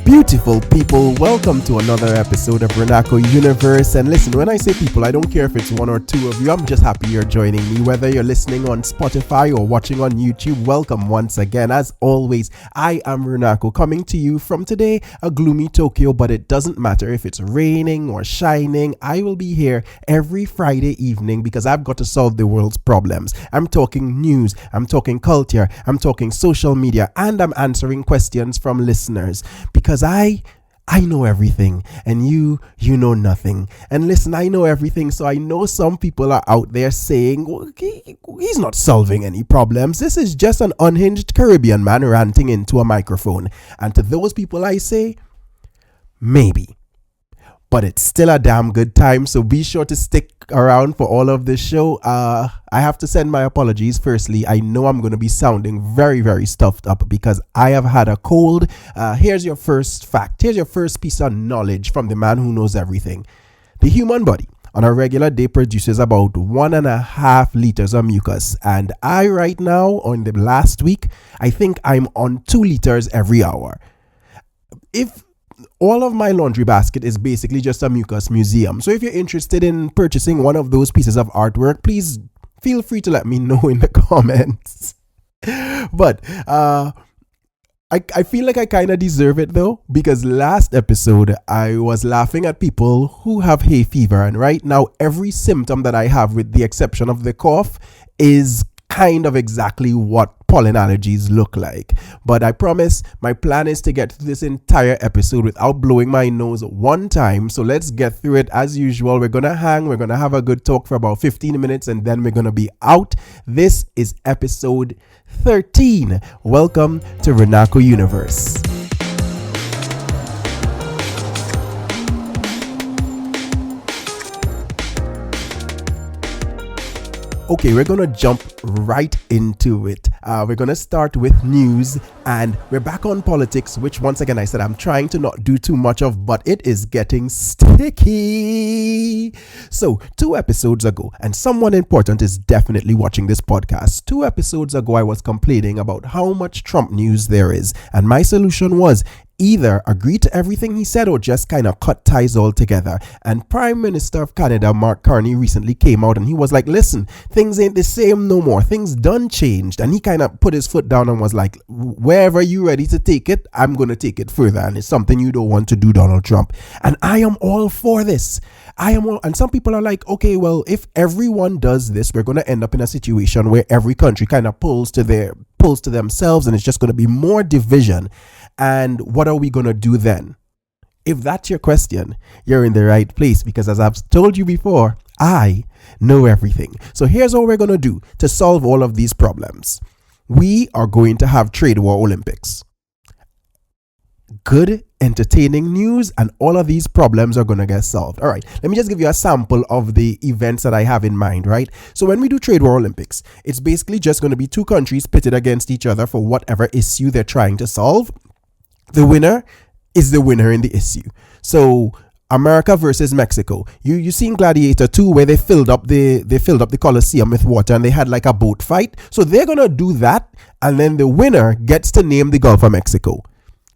Beautiful people, welcome to another episode of Runako Universe. And listen, when I say people, I don't care if it's one or two of you. I'm just happy you're joining me. Whether you're listening on Spotify or watching on YouTube, welcome once again. As always, I am Runako, coming to you from today, a gloomy Tokyo, but it doesn't matter if it's raining or shining. I will be here every Friday evening because I've got to solve the world's problems. I'm talking news, I'm talking culture, I'm talking social media, and I'm answering questions from listeners. Because I know everything and you know nothing. And listen, I know everything, so I know some people are out there saying, well, he's not solving any problems. This is just an unhinged Caribbean man ranting into a microphone. And to those people I say, maybe. But it's still a damn good time, so be sure to stick around for all of this show. I have to send my apologies. Firstly, I know I'm going to be sounding very, very stuffed up because I have had a cold. Here's your first fact. Here's your first piece of knowledge from the man who knows everything. The human body on a regular day produces about 1.5 liters of mucus. And I right now, on the last week, I think I'm on 2 liters every hour. If all of my laundry basket is basically just a mucus museum. So if you're interested in purchasing one of those pieces of artwork, please feel free to let me know in the comments. But I feel like I kind of deserve it though, because last episode I was laughing at people who have hay fever, and right now every symptom that I have, with the exception of the cough, is kind of exactly what pollen allergies look like. But I promise my plan is to get through this entire episode without blowing my nose one time. So let's get through it. As usual, we're gonna have a good talk for about 15 minutes and then we're gonna be out. This is episode 13. Welcome to Runako Universe. Okay, we're going to jump right into it. We're going to start with news, and we're back on politics, which once again I said I'm trying to not do too much of, but it is getting sticky. So 2 episodes ago, and someone important is definitely watching this podcast. 2 episodes ago, I was complaining about how much Trump news there is, and my solution was either agree to everything he said or just kind of cut ties altogether. And Prime Minister of Canada, Mark Carney, recently came out and he was like, listen, things ain't the same no more. Things done changed. And he kind of put his foot down and was like, wherever you ready to take it, I'm going to take it further. And it's something you don't want to do, Donald Trump. And I am all for this. And some people are like, okay, well, if everyone does this, we're going to end up in a situation where every country kind of pulls to themselves, and it's just going to be more division. And what are we going to do then? If that's your question, you're in the right place, because as I've told you before, I know everything. So here's what we're going to do to solve all of these problems. We are going to have trade war Olympics. Good, entertaining news, and all of these problems are going to get solved. All right, let me just give you a sample of the events that I have in mind, right? So when we do Trade War Olympics, it's basically just going to be 2 countries pitted against each other for whatever issue they're trying to solve. The winner is the winner in the issue. So America versus Mexico. You seen Gladiator 2 where they filled up the Colosseum with water and they had like a boat fight. So they're going to do that, and then the winner gets to name the Gulf of Mexico.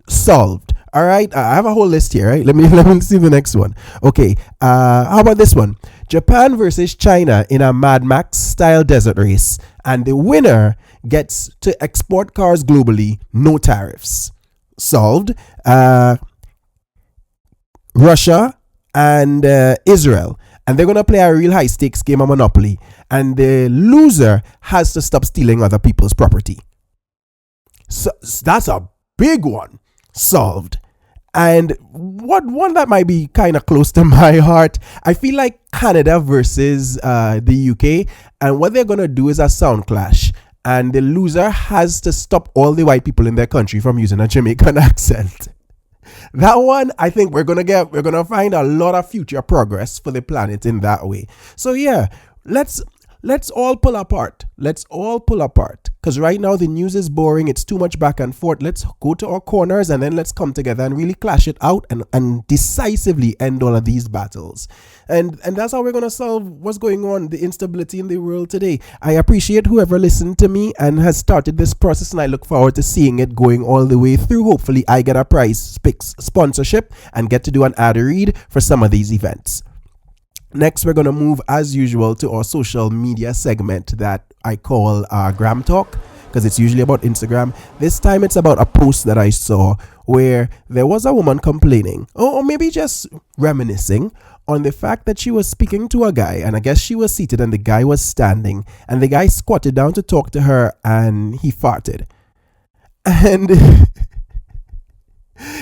Solved. All right, I have a whole list here, right? Let me see the next one. Okay, how about this one? Japan versus China in a Mad Max style desert race, and the winner gets to export cars globally, no tariffs. Solved. Russia and Israel, and they're gonna play a real high stakes game of Monopoly, and the loser has to stop stealing other people's property. So that's a big one. Solved. And one that might be kind of close to my heart, I feel like Canada versus the UK, and what they're gonna do is a sound clash, and the loser has to stop all the white people in their country from using a Jamaican accent. That one, I think we're gonna find a lot of future progress for the planet in that way. So yeah, let's let's all pull apart. Let's all pull apart. Because right now the news is boring. It's too much back and forth. Let's go to our corners and then let's come together and really clash it out and decisively end all of these battles. And that's how we're going to solve what's going on, the instability in the world today. I appreciate whoever listened to me and has started this process, and I look forward to seeing it going all the way through. Hopefully I get a Prize Picks sponsorship and get to do an ad read for some of these events. Next, we're going to move, as usual, to our social media segment that I call Gram Talk, because it's usually about Instagram. This time, it's about a post that I saw where there was a woman complaining, or maybe just reminiscing, on the fact that she was speaking to a guy, and I guess she was seated and the guy was standing, and the guy squatted down to talk to her, and he farted. And...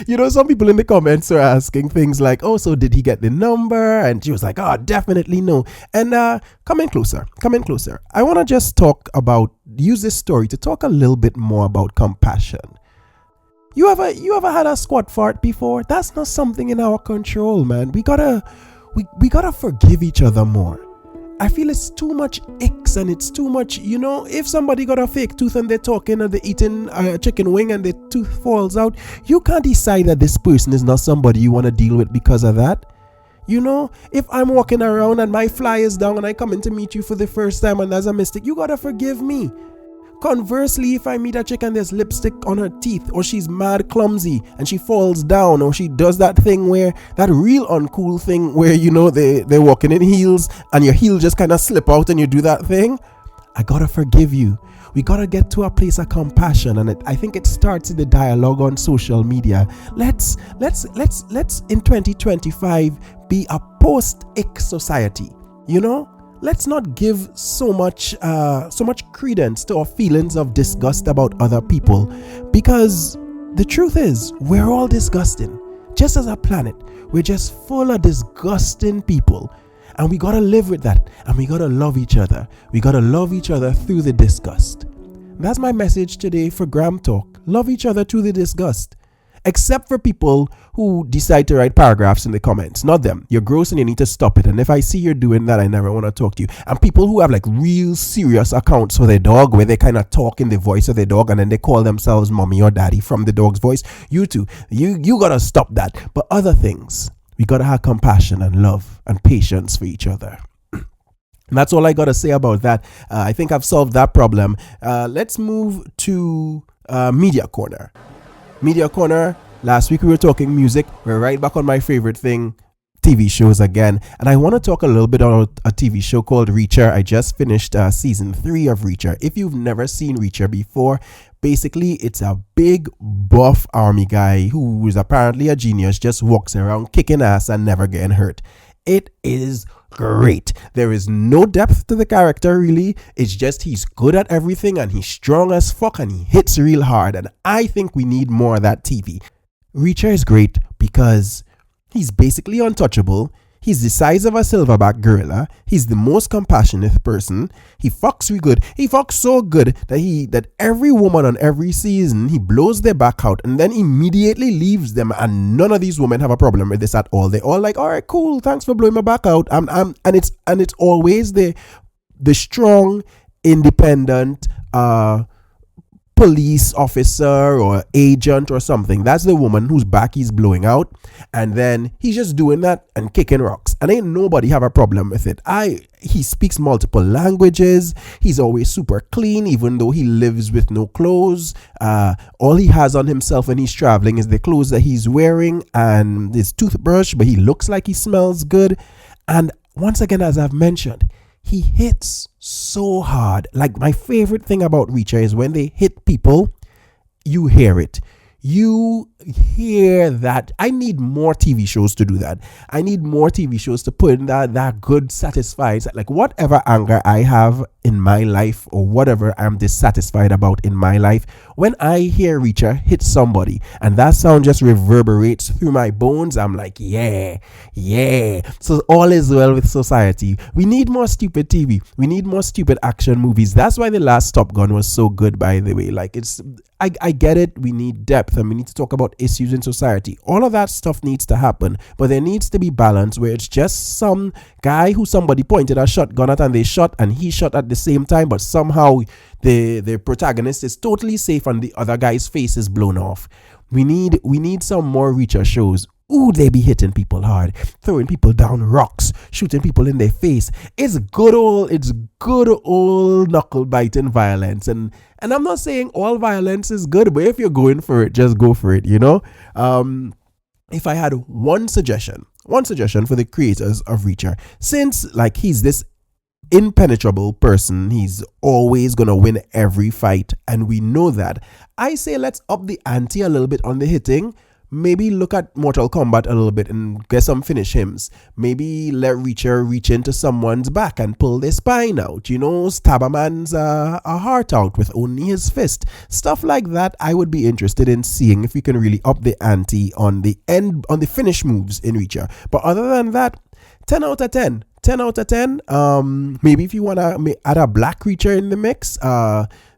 you know, some people in the comments are asking things like, oh, so did he get the number? And she was like, oh, definitely no. And come in closer. I want to just use this story to talk a little bit more about compassion. You ever had a squat fart before? That's not something in our control, man. We gotta forgive each other more. I feel it's too much icks and it's too much, you know, if somebody got a fake tooth and they're talking and they're eating a chicken wing and the tooth falls out, you can't decide that this person is not somebody you want to deal with because of that. You know, if I'm walking around and my fly is down and I come in to meet you for the first time and there's a mistake, you gotta forgive me. Conversely, if I meet a chick and there's lipstick on her teeth, or she's mad clumsy and she falls down, or she does that thing where, that real uncool thing where, you know, they're walking in heels and your heel just kind of slip out and you do that thing, I gotta forgive you. We gotta get to a place of compassion, and I think it starts in the dialogue on social media. Let's in 2025 be a post-ick society, you know? Let's not give so much credence to our feelings of disgust about other people, because the truth is, we're all disgusting. Just as a planet, we're just full of disgusting people, and we gotta live with that, and we gotta love each other. We gotta love each other through the disgust. That's my message today for Gram Talk. Love each other through the disgust. Except for people who decide to write paragraphs in the comments. Not them. You're gross and you need to stop it. And if I see you're doing that, I never want to talk to you. And people who have like real serious accounts for their dog, where they kind of talk in the voice of their dog and then they call themselves mommy or daddy from the dog's voice. You too. You gotta stop that. But other things, we gotta have compassion and love and patience for each other. And that's all I gotta say about that. I think I've solved that problem. Let's move to Media Corner. Media Corner. Last week we were talking music. We're right back on my favorite thing, TV shows again. And I want to talk a little bit about a TV show called Reacher. I just finished season 3 of Reacher. If you've never seen Reacher before, basically it's a big buff army guy who is apparently a genius, just walks around kicking ass and never getting hurt. It is great. There is no depth to the character, really. It's just he's good at everything and he's strong as fuck and he hits real hard. And I think we need more of that TV. Reacher is great because he's basically untouchable. He's the size of a silverback gorilla. He's the most compassionate person. He fucks real good. He fucks so good that every woman on every season, he blows their back out and then immediately leaves them, and none of these women have a problem with this at all. They're all like, all right, cool, thanks for blowing my back out. And it's always the strong, independent police officer or agent or something. That's the woman whose back he's blowing out, and then he's just doing that and kicking rocks, and ain't nobody have a problem with it. He speaks multiple languages. He's always super clean, even though he lives with no clothes. All he has on himself when he's traveling is the clothes that he's wearing and his toothbrush, but he looks like he smells good. And once again, as I've mentioned, he hits so hard. Like, my favorite thing about Reacher is when they hit people, you hear it. You hear that. I need more TV shows to do that. I need more TV shows to put in that good satisfied, like whatever anger I have in my life or whatever I'm dissatisfied about in my life, when I hear Reacher hit somebody and that sound just reverberates through my bones, I'm like, yeah. So all is well with society. We need more stupid TV. We need more stupid action movies. That's why the last Top Gun was so good, by the way. Like, I get it. We need depth and we need to talk about issues in society. All of that stuff needs to happen, but there needs to be balance where it's just some guy who somebody pointed a shotgun at and they shot and he shot at the same time, but somehow the protagonist is totally safe and the other guy's face is blown off. We need some more Reacher shows. Ooh, they be hitting people hard, throwing people down rocks, shooting people in their face. It's good old knuckle biting violence. And I'm not saying all violence is good, but if you're going for it, just go for it, you know? If I had one suggestion for the creators of Reacher, since like he's this impenetrable person, he's always gonna win every fight, and we know that, I say let's up the ante a little bit on the hitting. Maybe look at Mortal Kombat a little bit and get some finish hymns. Maybe let Reacher reach into someone's back and pull their spine out. You know, stab a man's a heart out with only his fist. Stuff like that. I would be interested in seeing if we can really up the ante on the finish moves in Reacher. But other than that, 10 out of 10. 10 out of 10. Maybe if you want to add a black Reacher in the mix,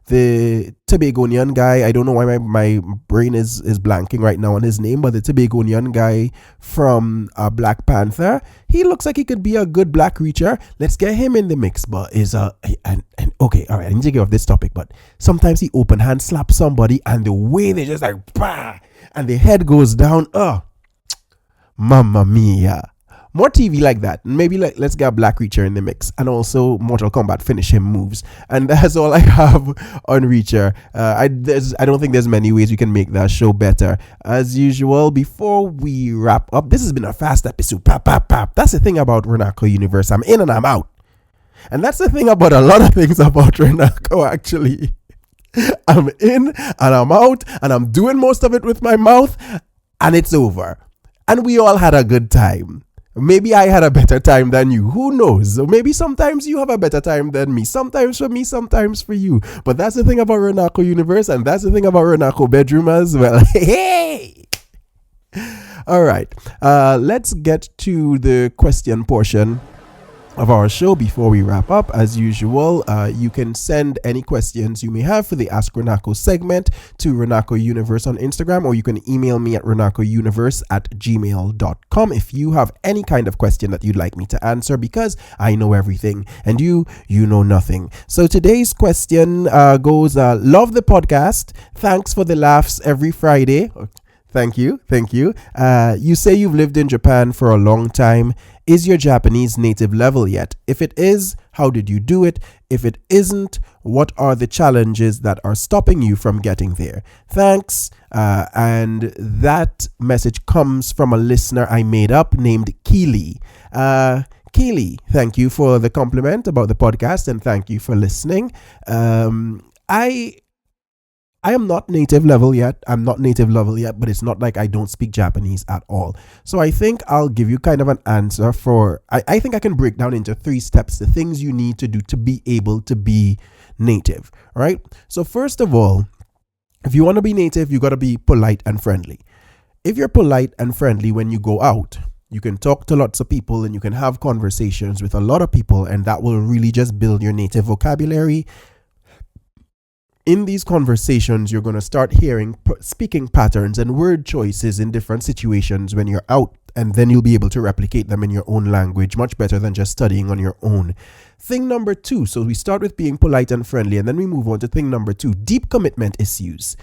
the Tobagonian guy, I don't know why my brain is blanking right now on his name, but the Tobagonian guy from Black Panther, he looks like he could be a good black Reacher. Let's get him in the mix. But okay, all right, I need to get off this topic, but sometimes he open hand slaps somebody and the way they just like, bah, and the head goes down, mamma mia. More TV like that. Maybe let's get a black Reacher in the mix, and also Mortal Kombat finish him moves. And that's all I have on Reacher. I don't think there's many ways we can make that show better. As usual, before we wrap up, this has been a fast episode. Pap, pap, pap. That's the thing about Runako Universe. I'm in and I'm out. And that's the thing about a lot of things about Runako, actually. I'm in and I'm out, and I'm doing most of it with my mouth, and it's over. And we all had a good time. Maybe I had a better time than you. Who knows? So maybe sometimes you have a better time than me. Sometimes for me, sometimes for you. But that's the thing about Runako Universe, and that's the thing about Runako Bedroom as well. Hey! All right. Let's get to the question portion of our show before we wrap up. As usual, you can send any questions you may have for the Ask Runako segment to Runako Universe on Instagram, or you can email me at runakouniverse@gmail.com if you have any kind of question that you'd like me to answer, because I know everything and you know nothing. So today's question goes, love the podcast. Thanks for the laughs every Friday. Thank you. You say you've lived in Japan for a long time. Is your Japanese native level yet? If it is, how did you do it? If it isn't, what are the challenges that are stopping you from getting there? Thanks. And that message comes from a listener I made up named Keeley. Keeley, thank you for the compliment about the podcast, and thank you for listening. I am not native level yet. But it's not like I don't speak Japanese at all. So I think I'll give you kind of an answer for, I think I can break down into 3 steps, the things you need to do to be able to be native, right? So first of all, if you want to be native, you got to be polite and friendly. If you're polite and friendly when you go out, you can talk to lots of people and you can have conversations with a lot of people, and that will really just build your native vocabulary. In these conversations, you're going to start hearing speaking patterns and word choices in different situations when you're out, and then you'll be able to replicate them in your own language much better than just studying on your own. Thing number 2, so we start with being polite and friendly, and then we move on to thing number 2, deep commitment issues.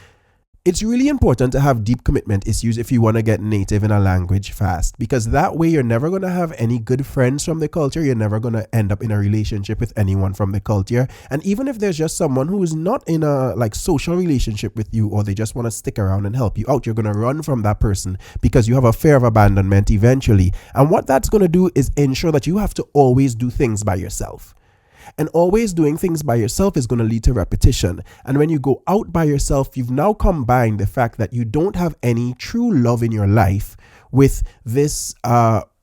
It's really important to have deep commitment issues if you want to get native in a language fast, because that way you're never going to have any good friends from the culture. You're never going to end up in a relationship with anyone from the culture. And even if there's just someone who is not in a social relationship with you, or they just want to stick around and help you out, you're going to run from that person because you have a fear of abandonment eventually. And what that's going to do is ensure that you have to always do things by yourself. And always doing things by yourself is going to lead to repetition. And when you go out by yourself, you've now combined the fact that you don't have any true love in your life with this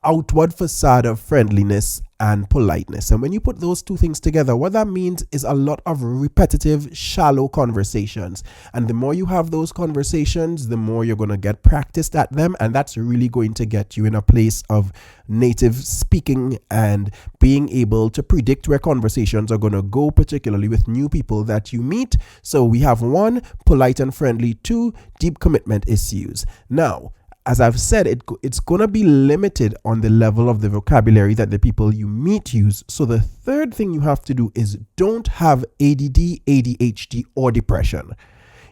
outward facade of friendliness and politeness. And when you put those two things together, what that means is a lot of repetitive, shallow conversations. And the more you have those conversations, the more you're going to get practiced at them. And that's really going to get you in a place of native speaking and being able to predict where conversations are going to go, particularly with new people that you meet. So we have 1, polite and friendly. 2, deep commitment issues. Now, as I've said, it's going to be limited on the level of the vocabulary that the people you meet use. So the third thing you have to do is don't have ADD, ADHD, or depression.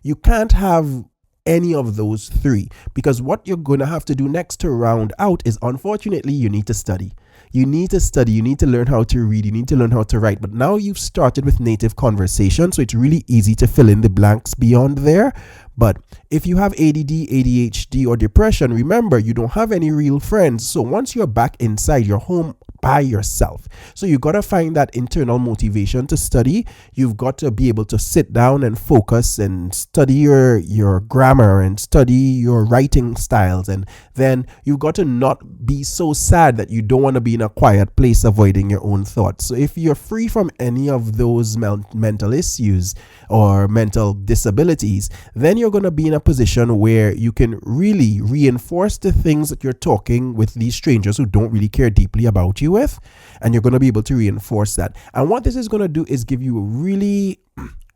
You can't have any of those 3, because what you're going to have to do next to round out is, unfortunately, you need to study. You need to study, you need to learn how to read, you need to learn how to write. But now you've started with native conversation, so it's really easy to fill in the blanks beyond there. But if you have ADD, ADHD, or depression, remember, you don't have any real friends. So once you're back inside your home by yourself, so you got to find that internal motivation to study. You've got to be able to sit down and focus and study your grammar and study your writing styles. And then you've got to not be so sad that you don't want to be in a quiet place avoiding your own thoughts. So if you're free from any of those mental issues or mental disabilities, then you're going to be in a position where you can really reinforce the things that you're talking with these strangers who don't really care deeply about you with, and you're going to be able to reinforce that. And what this is going to do is give you a really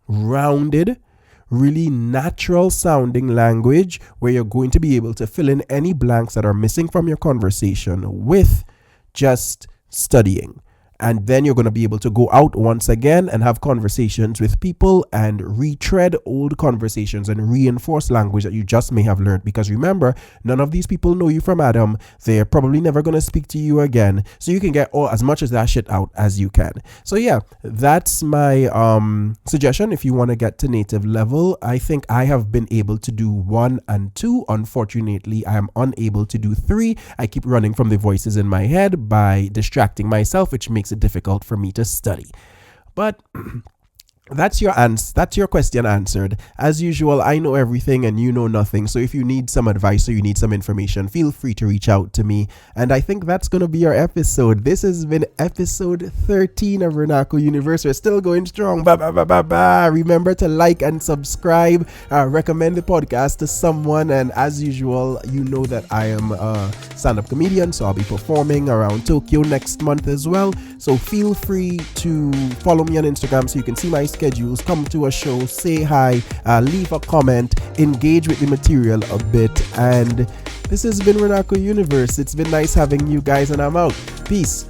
rounded, really natural sounding language where you're going to be able to fill in any blanks that are missing from your conversation with just studying. And then you're going to be able to go out once again and have conversations with people and retread old conversations and reinforce language that you just may have learned. Because remember, none of these people know you from Adam. They're probably never going to speak to you again. So you can get as much of that shit out as you can. So yeah, that's my suggestion. If you want to get to native level, I think I have been able to do 1 and 2. Unfortunately, I am unable to do 3. I keep running from the voices in my head by distracting myself, which makes it difficult for me to study. But that's your question answered. As usual, I know everything and you know nothing. So if you need some advice or you need some information, feel free to reach out to me. And I think that's going to be our episode. This has been episode 13 of Runako Universe. We're still going strong. Remember to like and subscribe. Recommend the podcast to someone. And as usual, you know that I am a stand-up comedian, so I'll be performing around Tokyo next month as well. So feel free to follow me on Instagram so you can see my schedules, come to a show, say hi, leave a comment, engage with the material a bit. And this has been Runako Universe. It's been nice having you guys, and I'm out. Peace.